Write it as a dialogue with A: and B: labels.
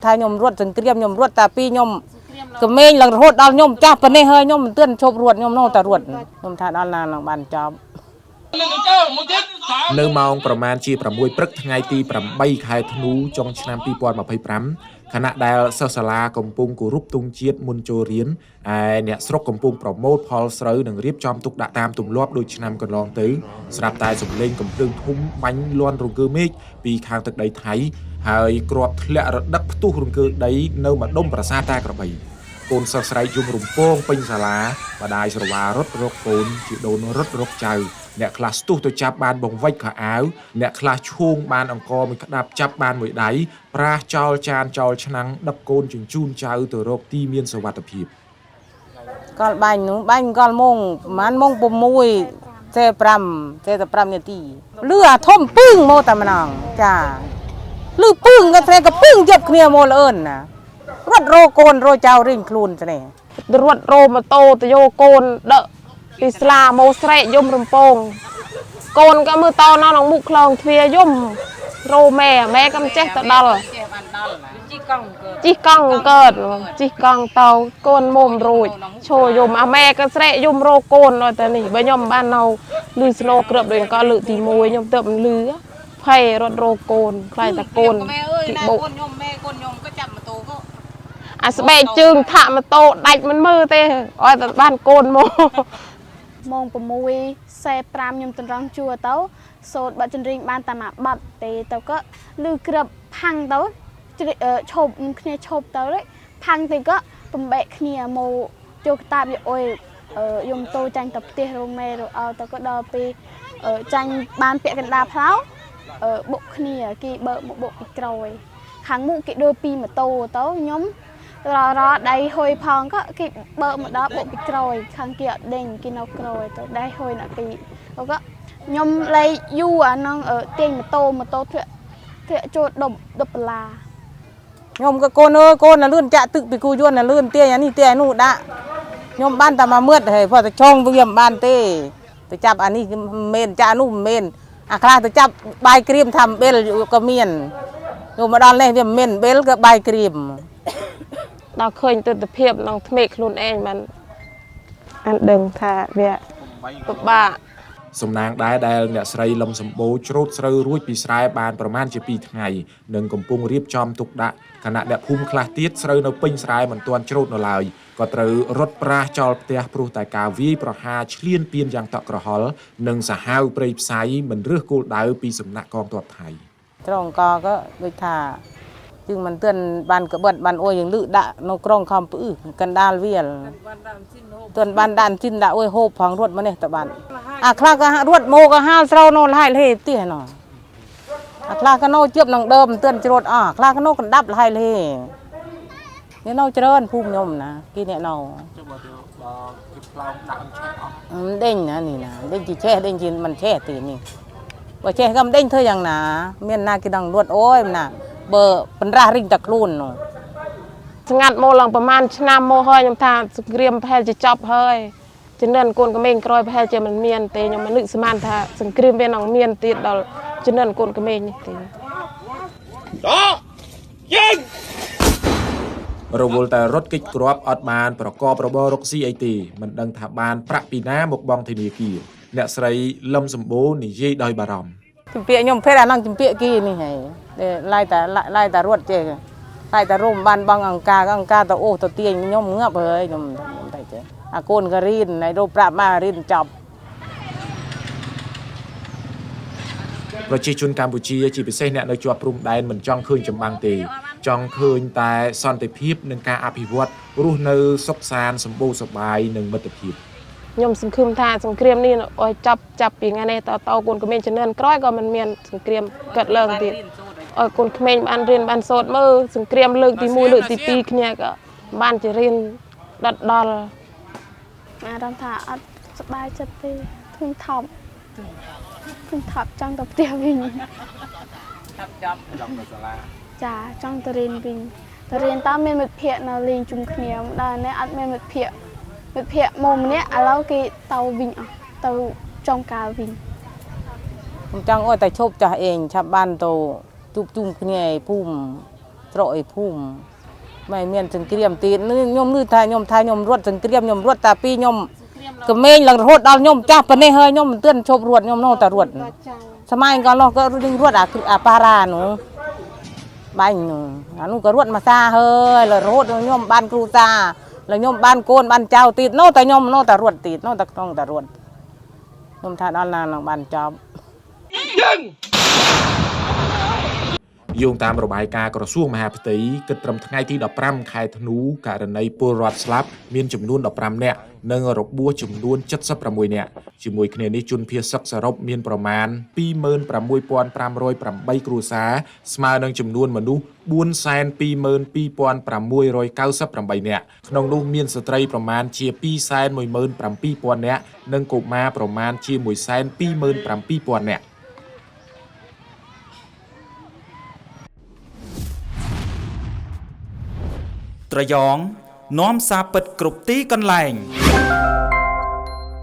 A: thay nhom ruột từng kiềm nhom ruột ta pi nhom cái mình là ruột đau nhom chắp bên này hơi nhom tuyên chụp ruột nhom nô ta ruột nhom thà đau là bàn chop
B: នៅម៉ោងប្រមាណជា6ព្រឹកថ្ងៃទី8ខែធ្នូចុងឆ្នាំ2025ខណៈដែលសិស្សសាលាកំពុងគោរពទង់ជាតិមុនចូលរៀនឯអ្នកស្រុកកំពុងប្រមូលផលស្រូវនិងរៀបចំទុកដាក់តាមទម្លាប់ដូចឆ្នាំកន្លងទៅស្រាប់តែសំឡេងកំភ្លើងធំបាញ់លាន់រង្គើមេឃពីខាងទឹកដីថៃហើយគ្រាប់ធ្លាក់រដឹកផ្ទុះរង្គើដីនៅម្ដុំប្រាសាទតាក្របីកូនសិស្សស្រីយំរំពងពេញសាលាម្ដាយស្រវារត់រកកូនជីដូនរត់រកចៅអ្នកខ្លះស្ទុះទៅចាប់បានបង្វិចខោអាវអ្នកខ្លះឈូងបានអង្គមួយក្តាប់ចាប់បានមួយដៃប្រាសចោលចានចោលឆ្នាំងដឹកកូនជញ្ជូនចៅទៅរកទីមានសុវត្ថិភាព
A: កលបាញ់នោះបាញ់កលម៉ងប្រហែលម៉ង6ទេ5នាទីលឺអាធំពឹងមកតែម្ដងចាលឺពឹងក៏ត្រែក៏ពឹងជាប់គ្នាមកលឿនណារត់រកកូនរកចៅរៀងខ្លួនស្នេះរត់រម៉ូតូទៅយកកូនដកពីស្លាមកស្រែកយំរំពងកូនក៏មើលតោនៅក្នុងមុខខ្លងទ្វារយំរោម៉ែក៏មិនចេះទៅដល់ជីកង់កើតជីកង់តោកូនមុំរួចឈោយំអាម៉ែក៏ស្រែកយំរោកូនដល់តែនេះបើខ្ញុំបាននៅលឺស្នូគ្របដូចក៏លើកទី1ខ្ញុំទៅមិនលឺភ័យរត់រោកូនខ្លាចតែកូនទីបុកកូនខ្ញុំក៏ចាប់ម៉ូតូក៏អាស្បែកជើងថាក់ម៉ូតូដាច់មិនមើលទេឲ្យតែបានកូនមក
C: ម៉ោង6:45ខ្ញុំតម្រង់ជួរទៅសូត្របទចម្រៀងបានតែមួយបទទេទៅក៏លឺក្រឹបផាំងទៅឈប់គ្នាឈប់ទៅផាំងទៅក៏បំបែកគ្នាមកចូលកតាបយកអុយយំតូចាញ់ទៅផ្ទះរោម៉ែរោអោទៅក៏ដល់ពេលចាញ់បានពាក់កណ្ដាលផ្លៅបុកគ្នាគេបើកមកបុកពីក្រោយខាងមុខគេđưaពីម៉ូតូទៅខ្ញុំរដៃហុយផងក៏គេបើកមកដល់បុកពីក្រោយខាងគេអត់ដេញគេនៅក្រោយទៅដៃហុយណាពីក៏ខ្ញុំលេងយូរអានឹងទាញម៉ូតូធ្លាក់ចូលដុបបន្លា
A: ខ្ញុំក៏កូនអើយកូនលឿនចាក់ទឹកពីគូយួនលឿនទាញអានេះទាញនោះដាក់ខ្ញុំបានតែមកមឿតហើយព្រោះតែចងវាមិនបានទេទៅចាប់អានេះមិនចាក់នោះមិនមែនអាខ្លះទៅចាប់បាយក្រៀមធ្វើបេលក៏មានយកមកដល់នេះវាមិនមែនបេលក៏បាយក្រៀមដល់ឃើញទស្សនភាពក្នុងថ្មេកខ្លួនឯងបានអានដឹងថាវាពិបាក
B: សំណាងដែរដែលអ្នកស្រីលឹមសម្បូរច្រូតស្រូវរួចពីស្រែបានប្រមាណជា2ថ្ងៃនិងកំពុងរៀបចំទុកដាក់ខណៈអ្នកភូមិខ្លះទៀតស្រូវនៅពេញស្រែមិនទាន់ច្រូតនៅឡើយក៏ត្រូវរត់ប្រាសចោលផ្ទះព្រោះតែការវាយប្រហារឈ្លានពានយ៉ាងតក់ក្រហល់និងសាហាវព្រៃផ្សៃមិនរើសគោលដៅពីសំណាក់កងទ័ពថៃ
A: ត្រង់ក៏ដូចថាจึงมันเตือนบ้านกระเบิดบ้านโอ้ยยังลือดะนกร้องคำปื้อกันดาลเวียลเตือนบ้านดันจินดะโอ้ยโฮบพังรถมาเนี่ยตะบ้านคลาก็รถโมก็ห้าวเศร้าโน่ไล่เลยเตี้ยหน่อยคลาก็โน่เจี๊ยบนังเดิมเตือนจรดคลาก็โน่กันดับไล่เลยเนี่ยโน่เจริญภูมิยมนะกี่เนี่ยโน่เด้งนะนี่นะเด้งจีแช่เด้งจีมันแช่ตีนี่ว่าแช่ก็มันเด้งเธออย่างหนาเมียนนากี่ดังรวดโอ้ยมันน่ะเบอร์เป็นราริงตะครูนเนาะสงัดโมลังประมาณชนะโมเฮยยมทางสเกรียมแพลจะจับเฮยจะเนินโกนกระเมงกรอยแพลจะมันเมียนเตยยมมันนึกสมานทาสเกรียมเป็นน้องเมียนติดเราจะเนินโกนกระเมงนี่เตย
B: ต่อยิงเราวอลแต่รถกิจกรอบอดมานประกอบระบบรถซีไอตีมันดังถาบานประปีน้าหมกบองทีนีกีเนี่ยใส่ลำสมบูรณ์นี่ยี่ดอยบารอม
A: จิมเปียยมเพชรนั่งจิมเปียกีนี่ไงไล่แต่รวดเจไล่แต่ร่มบานบางอังกาตะโอ้ตะเตียงยมเงือบเลยยมได้เจอาโกนกระรินในโรปรามารินจับ
B: ประชาชนกัมพูชีจีพิเศษเนี่ยในจังหวัดปรุงได้เหมือนจ้องคืนจำบางตีจ้องคืนแต่สันติภาพหนึ่งการอภิวัตรู้ในซกซานสมบูรณ์สบายหนึ่งมัตติภาพ
A: ยมสังคมทาสังเกรียมนี่โอ้ยจับอย่างไงในต่อคนก็เมนจะเนินกร้อยก็มันเมียนสังเกรียมเกิดเลิกติดโอ้ยคนเมนบ้านเรียนบ้านโสดมือสังเกรียมเลิกตีมือเลิกตีปีเนี่ยก็บ้านจะเรียนดัดดอล
C: มาทำท่าอัดสบายจัดตีพึ่งถับจังตบเตียววินจ่าจังตะเรียนวินตะเรียนตามเมนหมดเพียนาเรียนจุ่มเขียวได้เนี่ยอัดเมนหมดเพียมุมเนี้ยแล้วกี่เตาวิงเตาจองกาวิง
A: ผมจังโอ้แต่ชบจ่าเองชาวบ้านโตจุ่มเนี่ยพุ่ม ត្រអីភូមិមិនមានសង្គ្រាមទៀតខ្ញុំនឿថាខ្ញុំរត់សង្គ្រាមខ្ញុំរត់តែពីខ្ញុំក្មេងឡើងរហូតដល់ខ្ញុំចាស់ប៉ុណ្ណេះហើយខ្ញុំមិនទឿនឈប់រត់ខ្ញុំនៅតែរត់សម័យកាលនោះក៏រត់អាប៉ារ៉ានោះបាញ់នោះអានោះក៏រត់មកសាហើយរហូតខ្ញុំបានគ្រូសាแล้วខ្ញុំបានកូនបានចៅទៀតនៅតែខ្ញុំនៅតែរត់ទៀតនៅតែក្នុងតែរត់ខ្ញុំថាដល់ណានឹងបានចប់
B: យោងតាមរបាយការណ៍ក្រសួងមហាផ្ទៃគិតត្រឹមថ្ងៃទី15ខែធ្នូករណីពលរដ្ឋស្លាប់មានចំនួន15នាក់និងរបួសចំនួន76នាក់ជាមួយគ្នានេះជនភៀសសឹកសរុបមានប្រមាណ 26508 គ្រួសារស្មើនឹងចំនួនមនុស្ស 422,698 នាក់ក្នុងនោះមានស្ត្រីប្រមាណជា 217,000 នាក់និងកុមារប្រមាណជា 127,000 នាក់
D: ត្រយងនាំសារពិតគ្រប់ទីកន្លែង